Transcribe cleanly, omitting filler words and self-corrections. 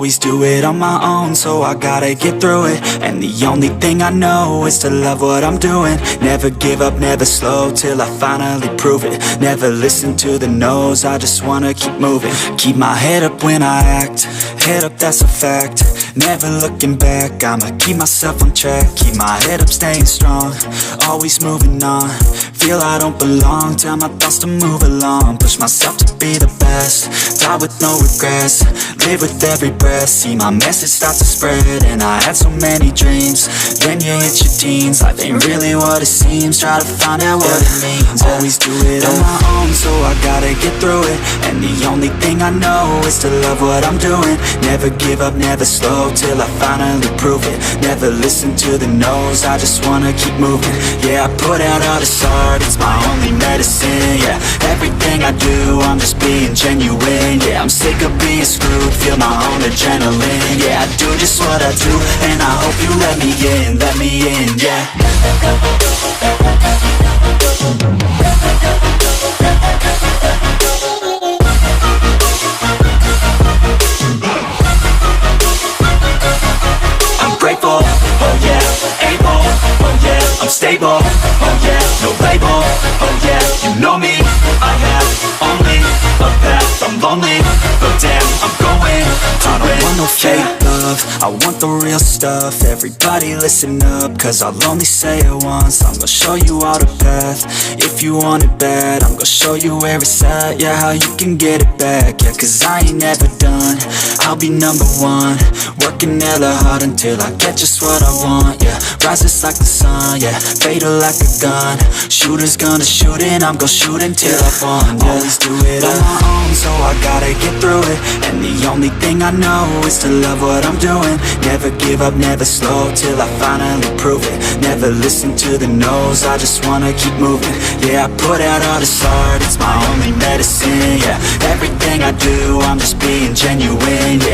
always do it on my own, so I gotta get through it. And the only thing I know is to love what I'm doing. Never give up, never slow, till I finally prove it. Never listen to the no's, I just wanna keep moving. Keep my head up when I act, head up, that's a fact. Never looking back, I'ma keep myself on track. Keep my head up, staying strong, always moving on. Feel I don't belong, tell my thoughts to move along. Push myself to be the best, die with no regrets. Live with every breath, see my message start to spread. And I had so many dreams, then you hit your teens. Life ain't really what it seems, try to find out what it means. Always do it on my own, so I gotta get through it. And the only thing I know is to love what I'm doing. Never give up, never slow, till I finally prove it. Never listen to the no's, I just wanna keep moving. Yeah, I put out all this art, it's my only medicine. Yeah, everything I do, I'm just being genuine. Yeah, I'm sick of being screwed, feel my own adrenaline. Yeah, I do just what I do, and I hope you let me in, yeah. I'm grateful, oh yeah, able, oh yeah, I'm stable, oh yeah, no label, oh yeah, you know me, I have only a path, I'm lonely, but damn, I'm going to I don't want no fake love, I want the real stuff. Everybody listen up, cause I'll only say it once. I'm gonna show you all the path, if you want it bad. I'm gonna show you where it's at, yeah, how you can get it back. Yeah, cause I ain't never done, I'll be number one. Working hella hard until I get just what I want, yeah. Rises like the sun, yeah, fatal like a gun. Shooter's gonna shoot and I'm gonna shoot until I won, yeah. Always do it on my own, so I gotta get through it. And the only thing I know is to love what I'm doing. Never give up, never slow, till I finally prove it. Never listen to the no's, I just wanna keep moving. Yeah, I put out all this art, it's my only medicine. Yeah, everything I do, I'm just being genuine. Yeah.